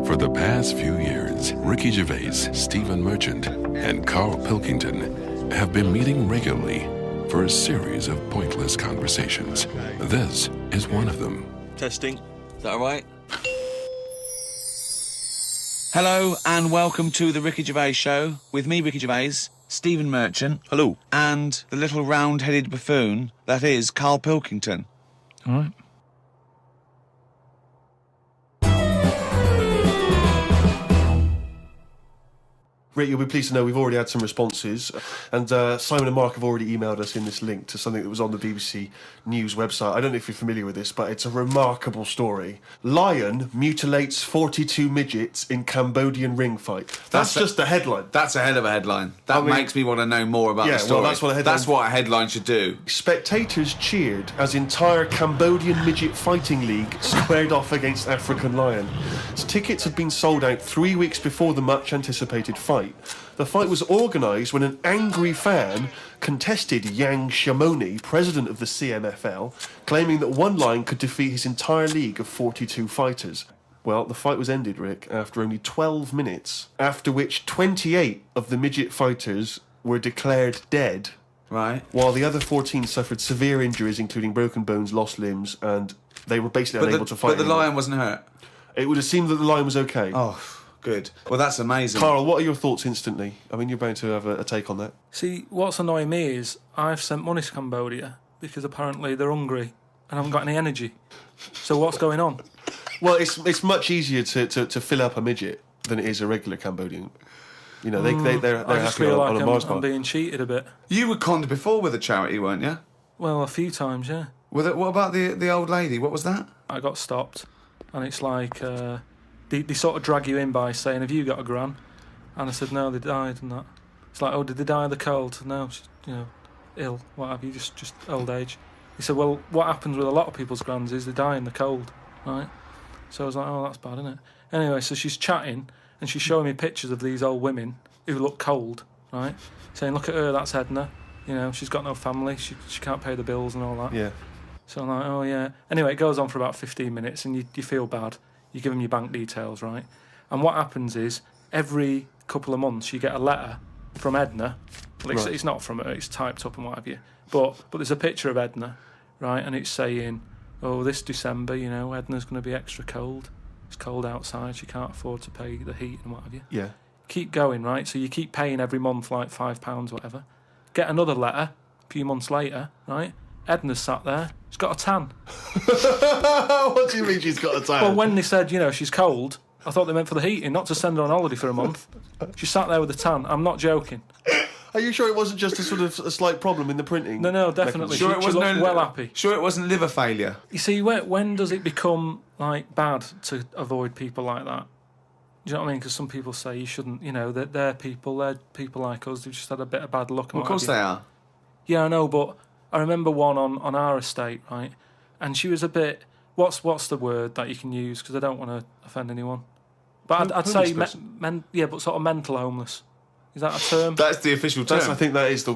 For the past few years, Ricky Gervais, Stephen Merchant, and Karl Pilkington have been meeting regularly for a series of pointless conversations. This is one of them. Testing. Is that all right? Hello and welcome to the Ricky Gervais Show with me, Ricky Gervais, Stephen Merchant. Hello. And the little round-headed buffoon that is Karl Pilkington. All right. Rick, you'll be pleased to know we've already had some responses, and Simon and Mark have already emailed us in this link to something that was on the BBC News website. I don't know if you're familiar with this, but it's a remarkable story. Lion mutilates 42 midgets in Cambodian ring fight. That's just a headline. That's a hell of a headline. That makes me want to know more about the story. Well, that's what a headline... That's what a headline should do. Spectators cheered as entire Cambodian midget fighting league squared off against African lion. Tickets had been sold out 3 weeks before the much-anticipated fight. The fight was organised when an angry fan contested Yang Shamoni, president of the CMFL, claiming that one lion could defeat his entire league of 42 fighters. Well, the fight was ended, Rick, after only 12 minutes, after which 28 of the midget fighters were declared dead. Right. While the other 14 suffered severe injuries, including broken bones, lost limbs, and they were basically unable to fight But the anymore. lion wasn't hurt? It would have seemed that the lion was okay. Oh, good. Well, that's amazing. Karl, what are your thoughts instantly? I mean, you're bound to have a take on that. See, what's annoying me is I've sent money to Cambodia because apparently they're hungry and haven't got any energy. So what's going on? Well, it's much easier to fill up a midget than it is a regular Cambodian. You know, they're I just happy feel on like a Mars bar. I'm being cheated a bit. You were conned before with a charity, weren't you? Well, a few times, yeah. What about the old lady? What was that? I got stopped, and it's like they sort of drag you in by saying, "Have you got a gran?" And I said, "No, they died," and that. It's like, "Oh, did they die of the cold?" No, she's, ill, what have you, just old age. He said, "Well, what happens with a lot of people's grans is they die in the cold, right?" So I was like, "Oh, that's bad, isn't it?" Anyway, so she's chatting, and she's showing me pictures of these old women who look cold, right? Saying, "Look at her, that's Edna. She's got no family, she can't pay the bills and all that." Yeah. So I'm like, "Oh, yeah." Anyway, it goes on for about 15 minutes, and you feel bad. You give them your bank details, right? And what happens is, every couple of months, you get a letter from Edna. Well, it's not from her, it's typed up and what have you. But there's a picture of Edna, right? And it's saying, "Oh, this December, Edna's going to be extra cold. It's cold outside, she can't afford to pay the heat and what have you." Yeah. Keep going, right? So you keep paying every month like £5, whatever. Get another letter a few months later, right? Edna's sat there. She's got a tan. What do you mean she's got a tan? Well, when they said, she's cold, I thought they meant for the heating, not to send her on holiday for a month. She sat there with a tan. I'm not joking. Are you sure it wasn't just a slight problem in the printing? No, definitely. Sure, it wasn't looked well happy. Sure, it wasn't liver failure. You see, when does it become bad to avoid people like that? Do you know what I mean? Because some people say you shouldn't. They're people like us who've just had a bit of bad luck. Well, of course they are. Yeah, I know, but I remember one on our estate, right? And she was a bit. What's the word that you can use? Because I don't want to offend anyone. But I'd say but sort of mental homeless. Is that a term? That's the official term. I think that is the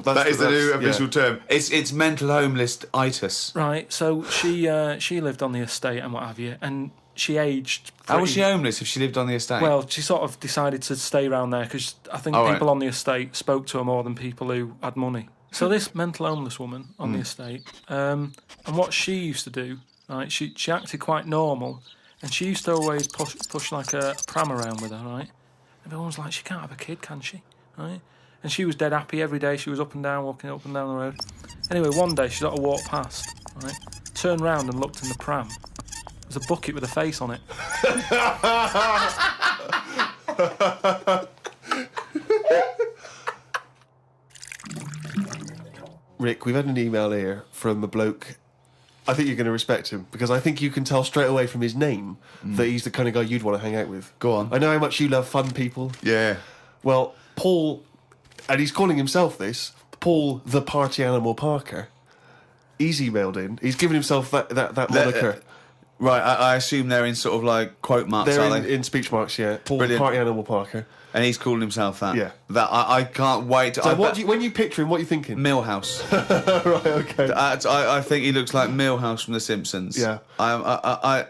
new official term. It's mental homeless-itis. Right. So she lived on the estate and what have you, and she aged. How was she homeless if she lived on the estate? Well, she sort of decided to stay around there because I think people on the estate spoke to her more than people who had money. So this mental homeless woman on the estate, and what she used to do, right? She acted quite normal, and she used to always push like a pram around with her, right? Everyone was like, "She can't have a kid, can she?" Right? And she was dead happy every day. She was up and down, walking up and down the road. Anyway, one day she sort of walked past, right? Turned round and looked in the pram. There's a bucket with a face on it. Rick, we've had an email here from a bloke. I think you're going to respect him because I think you can tell straight away from his name that he's the kind of guy you'd want to hang out with. Go on. I know how much you love fun people. Yeah. Well, Paul, and he's calling himself this, Paul the Party Animal Parker. He's emailed in. He's given himself that moniker. Right, I assume they're in sort of like quote marks, They're are they? in speech marks, yeah. Brilliant. Party Animal Parker. And he's calling himself that. Yeah. That I can't wait. So when you picture him, what are you thinking? Millhouse. Right, okay. I think he looks like Millhouse from The Simpsons. Yeah.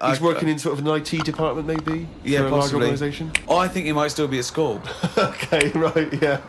He's working in sort of an IT department, maybe? Yeah, for a possibly. large organisation? Oh, I think he might still be at school. Okay, right, yeah.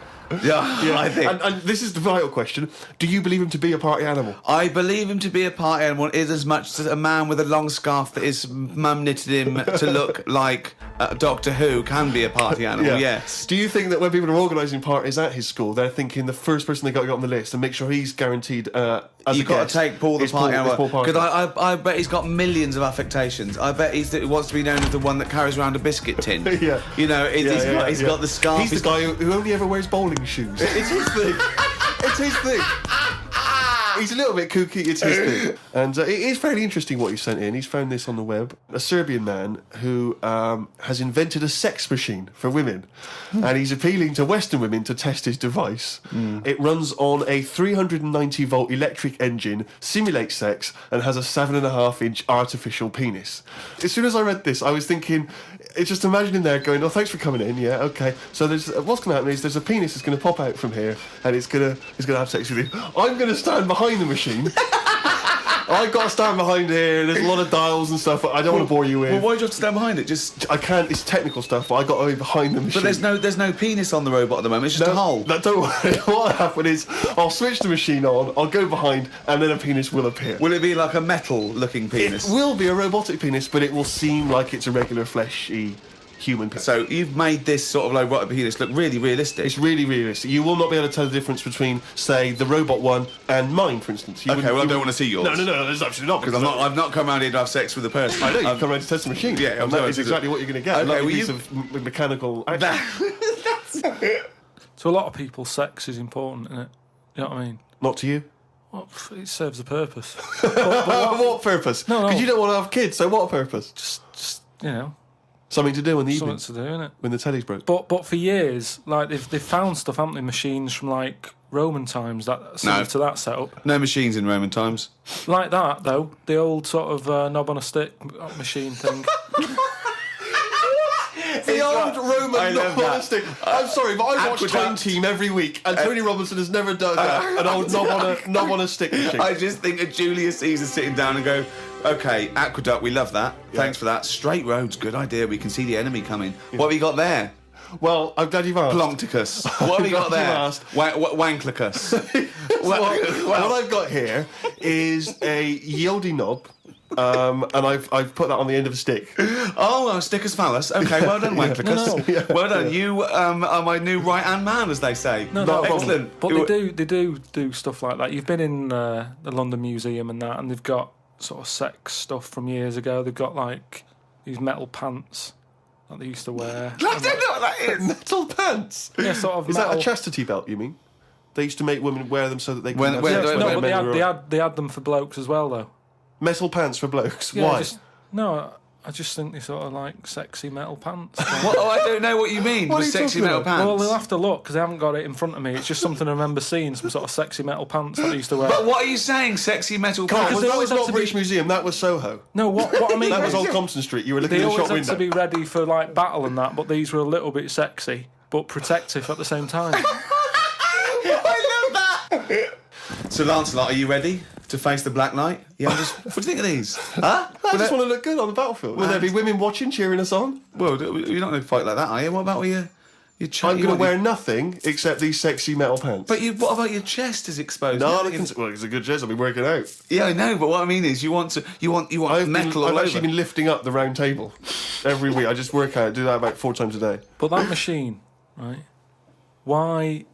Yeah, I think. And this is the vital question. Do you believe him to be a party animal? I believe him to be a party animal is as much as a man with a long scarf that his mum knitted him to look like Doctor Who can be a party animal, yes. Do you think that when people are organising parties at his school, they're thinking the first person they got to get on the list and make sure he's guaranteed as You've got to take Paul the party animal. Because I bet he's got millions of affectations. I bet he wants to be known as the one that carries around a biscuit tin. Yeah. You know, he's got the scarf. He's the guy who only ever wears bowling shoes. It's his thing. It's his thing. He's a little bit kooky, it's his thing. And it is fairly interesting what he sent in. He's found this on the web. A Serbian man who has invented a sex machine for women. And he's appealing to Western women to test his device. It runs on a 390-volt electric engine, simulates sex, and has a 7.5-inch artificial penis. As soon as I read this, I was thinking... It's just imagining there going, oh, thanks for coming in, yeah, okay. So there's what's going to happen is there's a penis that's going to pop out from here and it's going to have sex with you. I'm going to stand behind the machine. I've got to stand behind here. There's a lot of dials and stuff. I don't want to bore you with. Well, why do you have to stand behind it? I can't. It's technical stuff, but I got to be behind the machine. But there's no penis on the robot at the moment. It's just a hole. No, don't worry. What will happen is I'll switch the machine on. I'll go behind, and then a penis will appear. Will it be like a metal-looking penis? It will be a robotic penis, but it will seem like it's a regular fleshy human penis. So you've made this sort of like robotic penis look really realistic. It's really realistic. You will not be able to tell the difference between, say, the robot one and mine, for instance. I don't want to see yours. No, there's absolutely not. Because I've not come around here to have sex with a person. I know, you've come around to test the machine. Yeah, and that is exactly what you're going to get. Okay, a piece of mechanical action. To a lot of people, sex is important, isn't it? You know what I mean? Not to you? Well, it serves a purpose. but what purpose? No. Because you don't want to have kids, so what purpose? Just you know... Something to do in the evening. Something to do, innit? When the telly's broke. But for years, like they've found stuff, haven't they? Machines from like Roman times that similar to that setup. No machines in Roman times. Like that though, the old sort of knob on a stick machine thing. The old Roman knob on a stick. I'm sorry, but I watch Time Team every week, and Tony Robinson has never done an old knob on a stick machine. I just think of Julius Caesar sitting down and go, okay, aqueduct, we love that. Yeah. Thanks for that. Straight roads, good idea. We can see the enemy coming. Yeah. What have you got there? Well, I'm glad you've asked. Ploncticus. What have you got there? Wanklicus. What I've got here is a Yieldy knob. And I've put that on the end of a stick. Oh, sticker's phallus. Okay, well done, Wanklicus. Yeah. Well done. You are my new right-hand man, as they say. No, excellent. But they do stuff like that. You've been in the London Museum and that, and they've got sort of sex stuff from years ago. They've got like these metal pants that they used to wear. I don't know what that is. Metal pants? Yeah, sort of. Is metal. That a chastity belt, you mean? They used to make women wear them so that they could... They had them for blokes as well, though. Metal pants for blokes? Yeah, why? I just think they sort of like sexy metal pants. I don't know what you mean with sexy metal pants. Well, they'll have to look because I haven't got it in front of me. It's just something I remember seeing, some sort of sexy metal pants that I used to wear. But what are you saying, sexy metal pants? That was not British Museum, that was Soho. No, what I mean... That was Old Compton Street, you were looking in the shop window. They always had to be ready for like battle and that, but these were a little bit sexy, but protective at the same time. I love that! So, Lancelot, are you ready to face the Black Knight? Yeah, what do you think of these? Huh? I just want to look good on the battlefield. Will there be women watching, cheering us on? Well, you're not going to fight like that, are you? What about your chest? I'm going to wear nothing except these sexy metal pants. But what about your chest is exposed? No, it's a good chest. I've been working out. Yeah, I know. But what I mean is, you want metal. I've actually been lifting up the round table every week. I just work out, do that about 4 times a day. But that machine, right? Why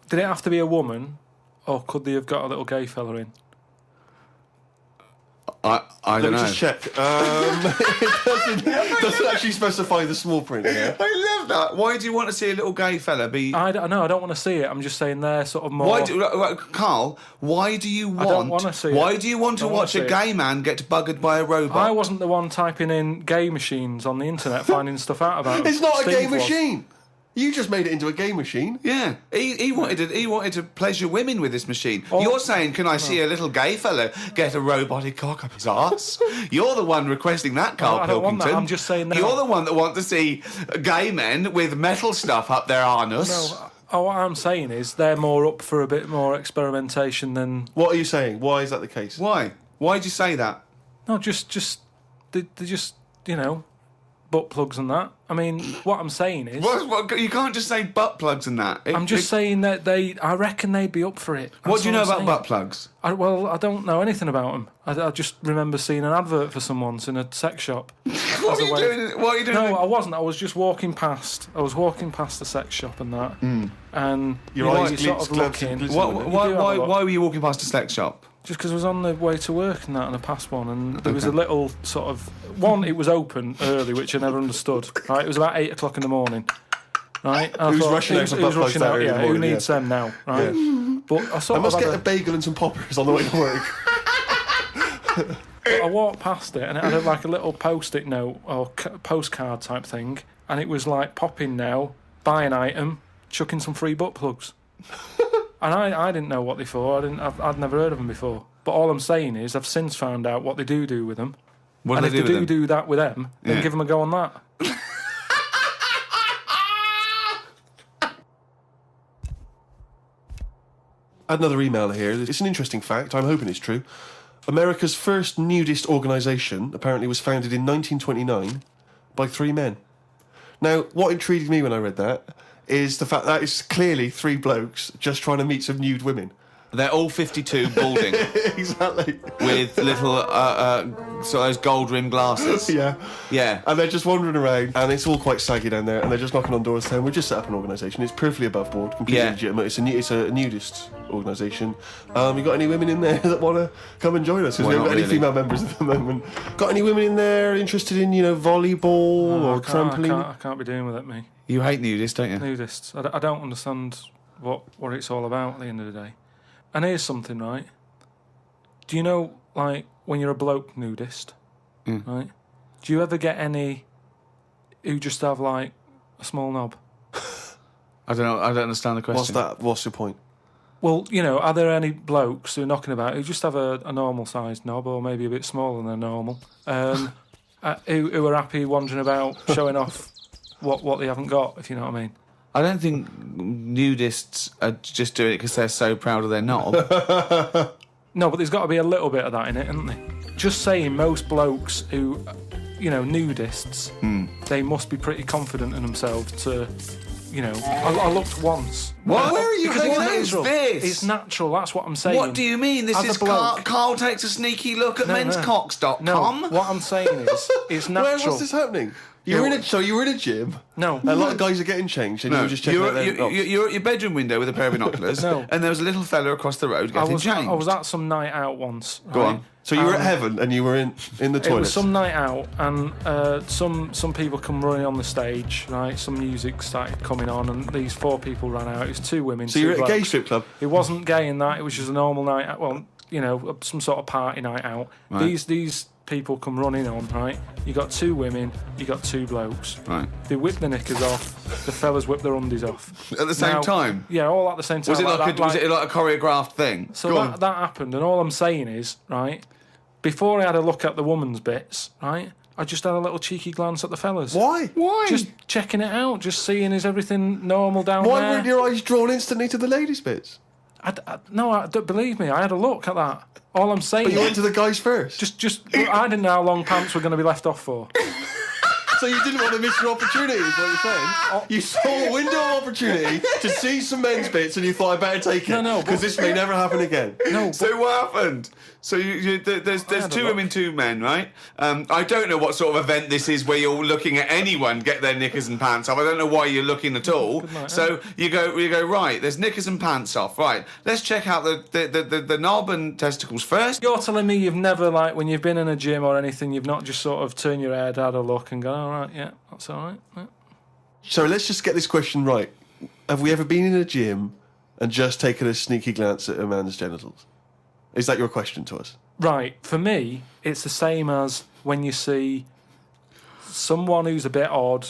did it have to be a woman, or could they have got a little gay fella in? I don't know. Let me just check. It doesn't actually specify the small print here. I love that. Why do you want to see a little gay fella be... I don't know. I don't want to see it. I'm just saying they're sort of more... Carl, why do you want... I don't want to see it. Why do you want to watch a gay man get buggered by a robot? I wasn't the one typing in gay machines on the internet finding stuff out about them. It's not a gay was. machine. You just made it into a game machine. Yeah, he wanted to pleasure women with this machine. You're saying, can I see a little gay fellow get a robotic cock up his arse? You're the one requesting that, Karl I don't want Pilkington. that. I'm just saying that. You're the one that wants to see gay men with metal stuff up their anus. No, what I'm saying is they're more up for a bit more experimentation than... What are you saying? Why is that the case? Why? Why'd you say that? No, they're just, butt plugs and that. I mean, what I'm saying is... What, you can't just say butt plugs and that. I'm just saying that I reckon they'd be up for it. What do you know I'm about saying. butt plugs? I don't know anything about them. I just remember seeing an advert for some once in a sex shop. What are you doing? No, I wasn't. I was just walking past. I was walking past the sex shop and that. And Your eyes sort of looking. Why were you walking past a sex shop? Just because I was on the way to work and that, and I passed one, and there was a little sort of... One, it was open early, which I never understood, right? It was about 8 o'clock in the morning, right? Who's rushing out for butt plugs that early in the morning? Who needs them now, right? Yeah. But I must get a bagel and some poppers on the way to work. But I walked past it, and it had like a little post-it note, or postcard type thing, and it was like, pop in now, buy an item, chuck in some free butt plugs. And I didn't know what they for. I'd never heard of them before. But all I'm saying is I've since found out what they do with them. What and do if they they do that with them, then give them a go on that. I had another email here. It's an interesting fact. I'm hoping it's true. America's first nudist organisation apparently was founded in 1929 by 3 men. Now, what intrigued me when I read that is the fact that it's clearly 3 blokes just trying to meet some nude women. They're all 52 balding. Exactly. With little, sort of those gold-rimmed glasses. Yeah. Yeah. And they're just wandering around, and it's all quite saggy down there, and they're just knocking on doors saying, we've just set up an organisation. It's perfectly above board, completely legitimate. It's a nudist organisation. You got any women in there that want to come and join us? Because we haven't got any female members at the moment. Got any women in there interested in, volleyball or trampoline? I can't be doing with it, me. You hate nudists, don't you? Nudists. I don't understand what it's all about at the end of the day. And here's something, right? Do you know, like, when you're a bloke nudist, right? Do you ever get any who just have, like, a small knob? I don't know. I don't understand the question. What's that? What's your point? Well, are there any blokes who are knocking about who just have a normal-sized knob, or maybe a bit smaller than normal, who are happy wandering about showing off what they haven't got, if you know what I mean? I don't think nudists are just doing it because they're so proud of their knob. No, but there's got to be a little bit of that in it, isn't there? Just saying, most blokes who, nudists, they must be pretty confident in themselves to, I looked once. What? Where are you going? What is this? It's natural, that's what I'm saying. What do you mean? This is Karl takes a sneaky look at menscocks.com. No, what I'm saying is, it's natural. Where was this happening? You were in a gym? No. A lot of guys are getting changed, and you were just checking out their you're at your bedroom window with a pair of binoculars, and there was a little fella across the road getting changed. I was at some night out once. Go on. So you were at heaven, and you were in the toilet. It was some night out, and some people come running on the stage, right? Some music started coming on, and these 4 people ran out. It was 2 women. So you were at a gay strip club? It wasn't gay in that. It was just a normal night out. Well, some sort of party night out. Right. These people come running on, right? You got 2 women, you got 2 blokes. Right. They whip their knickers off, the fellas whip their undies off. At the same time? Yeah, all at the same time. Was it like a choreographed thing? So that happened, and all I'm saying is, right, before I had a look at the woman's bits, right, I just had a little cheeky glance at the fellas. Why? Just checking it out, just seeing is everything normal down there. Why weren't your eyes drawn instantly to the ladies' bits? No, don't believe me, I had a look at that. All I'm saying. But you went to the guys first. I didn't know how long pants were going to be left off for. So you didn't want to miss your opportunity, is what you're saying? You saw a window of opportunity to see some men's bits, and you thought, I better take it. No, because this may never happen again. No. So what happened? So there's 2 women, 2 men, right? I don't know what sort of event this is where you're looking at anyone get their knickers and pants off. I don't know why you're looking at all. So you go right. There's knickers and pants off. Right. Let's check out the knob and testicles first. You're telling me you've never, like, when you've been in a gym or anything, you've not just sort of turned your head, had a look, and gone, all right, yeah, that's all right. Yeah. So let's just get this question right. Have we ever been in a gym and just taken a sneaky glance at a man's genitals? Is that your question to us? Right. For me, it's the same as when you see someone who's a bit odd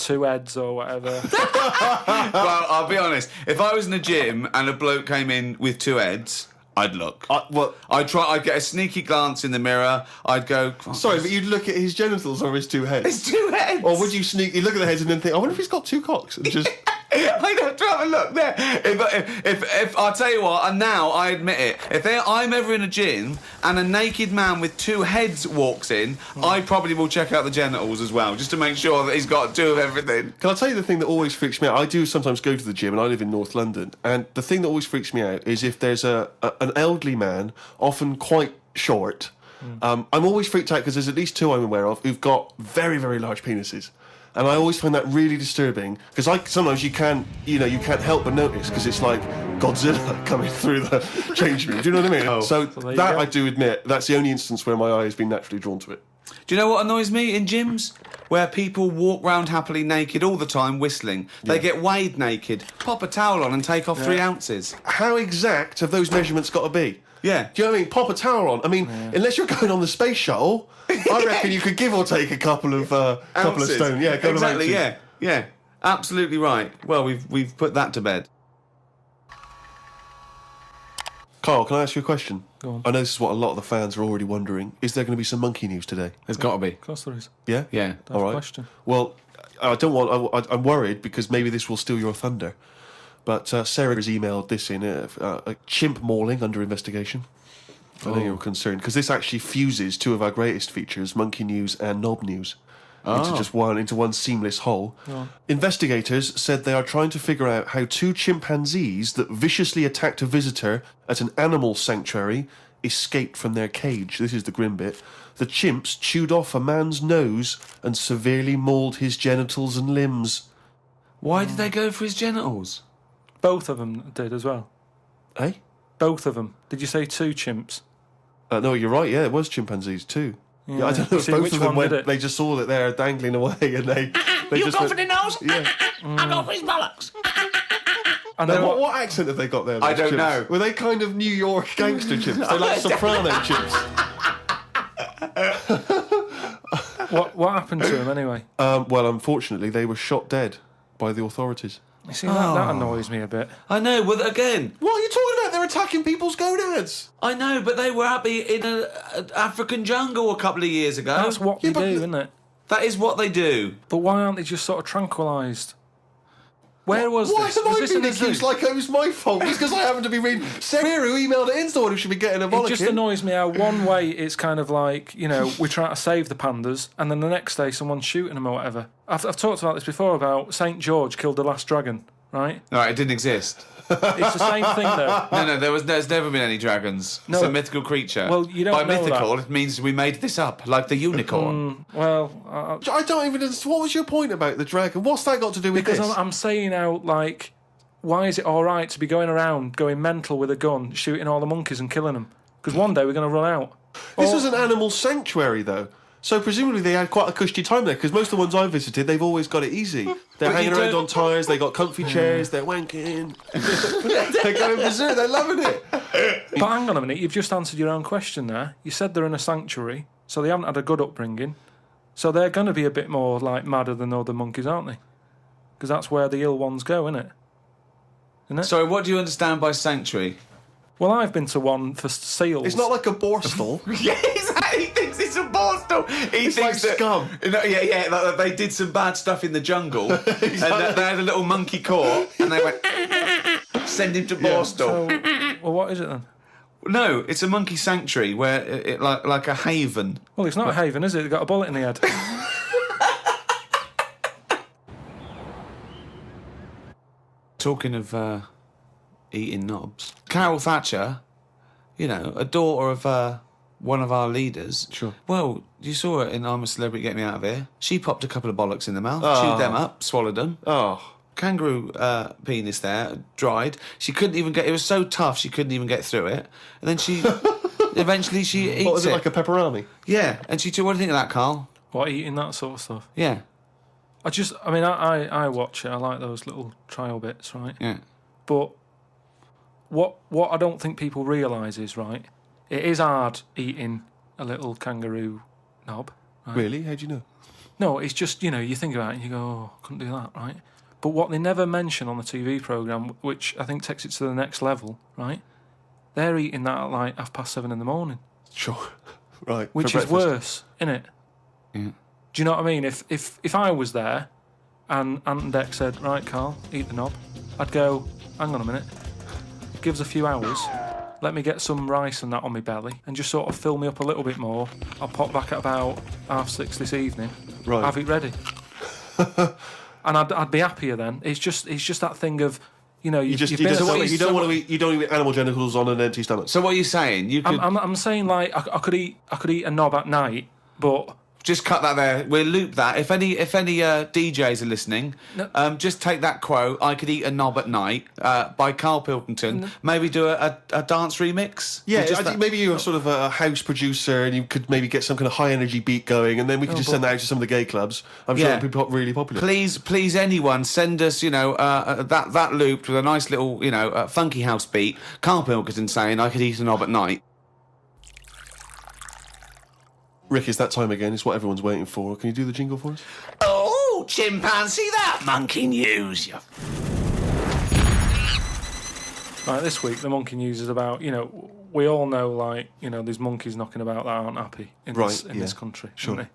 2 heads or whatever. Well, I'll be honest. If I was in a gym and a bloke came in with 2 heads, I'd look. I'd get a sneaky glance in the mirror. I'd go... Sorry, but you'd look at his genitals or his 2 heads? His 2 heads! Or would you sneakily look at the heads and then think, I wonder if he's got 2 cocks? And just... I'd have to have a look there. If I'll tell you what, and now I admit it, if I'm ever in a gym and a naked man with 2 heads walks in, I probably will check out the genitals as well, just to make sure that he's got 2 of everything. Can I tell you the thing that always freaks me out? I do sometimes go to the gym, and I live in North London, and the thing that always freaks me out is if there's an elderly man, often quite short. I'm always freaked out because there's at least 2 I'm aware of who've got very, very large penises. And I always find that really disturbing because sometimes you can't help but notice because it's like Godzilla coming through the change room. Do you know what I mean? So that I do admit that's the only instance where my eye has been naturally drawn to it. Do you know what annoys me in gyms? Where people walk round happily naked all the time whistling. They get weighed naked, pop a towel on and take off 3 ounces. How exact have those measurements got to be? Yeah. Do you know what I mean? Pop a towel on. I mean, unless you're going on the space shuttle, I reckon you could give or take a couple of stone. Yeah, exactly. Yeah. Absolutely right. Well, we've put that to bed. Karl, can I ask you a question? Go on. I know this is what a lot of the fans are already wondering. Is there going to be some monkey news today? There's got to be. Of course there is. Yeah? Yeah. All right. Question. Well, I'm worried because maybe this will steal your thunder. But Sarah has emailed this in, a chimp mauling under investigation. I know you're concerned, because this actually fuses 2 of our greatest features, Monkey News and Knob News, into one seamless whole. Oh. Investigators said they are trying to figure out how 2 chimpanzees that viciously attacked a visitor at an animal sanctuary escaped from their cage. This is the grim bit. The chimps chewed off a man's nose and severely mauled his genitals and limbs. Why did they go for his genitals? Both of them did as well. Eh? Both of them. Did you say 2 chimps? No, you're right. Yeah, it was chimpanzees too. Yeah, I don't know if both of them went. They just saw that they're dangling away, and they you just go for the nose. Yeah. I go for his bollocks. And then what accent have they got there? I don't chimps? know. Were they kind of New York gangster chimps? They're like soprano chimps. What happened to them anyway? Well, unfortunately, they were shot dead by the authorities. You see, that annoys me a bit. I know, but again... What are you talking about? They're attacking people's gonads. I know, but they were happy in an African jungle a couple of years ago. That's what they do, isn't it? That is what they do. But why aren't they just sort of tranquilised? Where was this? Why Was have I this been in a zoo? accused like it was my fault? Just because I happen to be reading... Sarah, who emailed it in, the one who should be getting a bollocking. It just annoys me how one way it's kind of like, we're trying to save the pandas, and then the next day someone's shooting them or whatever. I've talked about this before, about St. George killed the last dragon, right? No, it didn't exist. It's the same thing, though. No, there's never been any dragons. No. It's a mythical creature. Well, you don't By know mythical, that. it means we made this up, like the unicorn. I don't even... What was your point about the dragon? What's that got to do with because this? I'm saying out, like, why is it all right to be going around, going mental with a gun, shooting all the monkeys and killing them? Because one day we're going to run out. This was an animal sanctuary, though. So presumably they had quite a cushy time there, because most of the ones I've visited, they've always got it easy. They're hanging around on tyres, they got comfy chairs, they're wanking. They're going berserk, they're loving it. But hang on a minute, you've just answered your own question there. You said they're in a sanctuary, so they haven't had a good upbringing. So they're going to be a bit more, like, madder than other monkeys, aren't they? Because that's where the ill ones go, isn't it? Sorry, what do you understand by sanctuary? Well, I've been to one for seals. It's not like a borstal. Yeah, exactly. He thinks it's a borstal. It's like scum. Like they did some bad stuff in the jungle, and they had a little monkey court, and they went, send him to borstal. Well, what is it then? No, it's a monkey sanctuary where it like a haven. Well, it's not a haven, is it? They've got a bullet in the head. Talking of eating knobs, Carol Thatcher, a daughter of one of our leaders. Sure. Well, you saw her in I'm a Celebrity, Get Me Out of Here. She popped a couple of bollocks in the mouth, chewed them up, swallowed them. Oh. Kangaroo penis there, dried. She couldn't even get... It was so tough, she couldn't even get through it. And then she... eventually she eats it. What was it, like a pepperoni? Yeah. And she took... What do you think of that, Karl? What, eating that sort of stuff? Yeah. I watch it. I like those little trial bits, right? Yeah. But what I don't think people realise is, right, it is hard eating a little kangaroo knob. Right? Really? How'd you know? No, it's just, you think about it and you go, oh, couldn't do that, right? But what they never mention on the TV programme, which I think takes it to the next level, right? They're eating that at 7:30 in the morning. Sure. Right. Which is worse, innit? Yeah. Do you know what I mean? If I was there and Ant and Dec said, right, Karl, eat the knob, I'd go, hang on a minute, give us a few hours, let me get some rice and that on my belly and just sort of fill me up a little bit more. I'll pop back at about 6:30 this evening, Right. have it ready. And I'd be happier then. It's just that thing of, you don't want to eat animal genitals on an empty stomach. So what are you saying? You could I'm saying I could eat a knob at night, but just cut that there. We'll loop that. If any DJs are listening, just take that quote. I could eat a knob at night by Karl Pilkington. Maybe do a dance remix. Yeah, I think maybe you're sort of a house producer, and you could maybe get some kind of high energy beat going, and then we could send that out to some of the gay clubs. I'm sure it'd be really popular. Please, anyone send us, that looped with a nice little, funky house beat. Karl Pilkington saying, "I could eat a knob at night." Rick, it's that time again. It's what everyone's waiting for. Can you do the jingle for us? Oh, chimpanzee, that monkey news. Right, this week the monkey news is about, we all know, there's monkeys knocking about that aren't happy in this country. Sure. It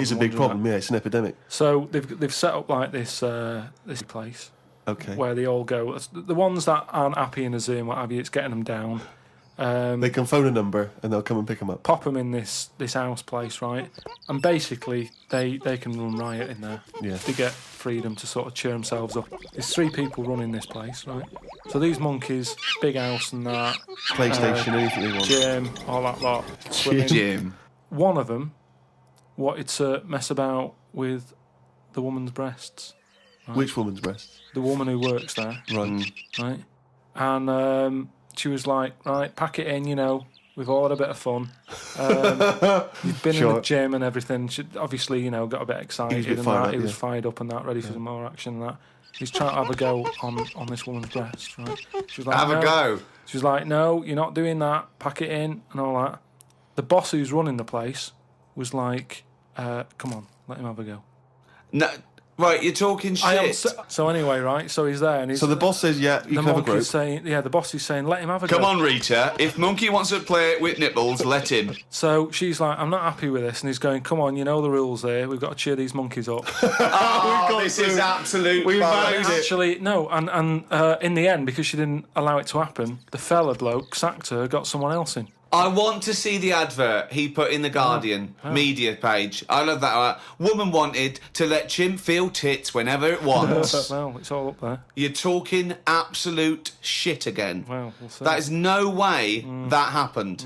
is a big problem, it's an epidemic. So they've set up this place. Okay. Where they all go. The ones that aren't happy in a zoo and what have you, it's getting them down. They can phone a number and they'll come and pick them up. Pop them in this house place, right? And basically, they can run riot in there. Yeah. They get freedom to sort of cheer themselves up. There's 3 people running this place, right? So these monkeys, big house and that. PlayStation, anything they want. Gym, all that lot. Swimming. Gym. One of them wanted to mess about with the woman's breasts. Right? Which woman's breasts? The woman who works there. Right. Right? And she was like, right, pack it in, we've all had a bit of fun. You've been in the gym and everything. She obviously, got a bit excited and that. He was fired up and that, ready for some more action and that. He's trying to have a go on this woman's breast, right? She was like, have a go. She was like, no, you're not doing that. Pack it in and all that. The boss who's running the place was like, come on, let him have a go. No. Right, you're talking shit. So anyway, right, so he's there and he's... So the boss says, yeah, you can have a group. The boss is saying, let him have a go. Come on, Rita, if Monkey wants to play with nipples, let him. So she's like, I'm not happy with this, and he's going, come on, you know the rules here, we've got to cheer these monkeys up. This is absolute... We've valued it. Actually, no, and in the end, because she didn't allow it to happen, the fella bloke sacked her, got someone else in. I want to see the advert he put in the Guardian media page. I love that. Woman wanted to let chimp feel tits whenever it wants. Well, it's all up there. You're talking absolute shit again. Well, we'll see. That is no way that happened.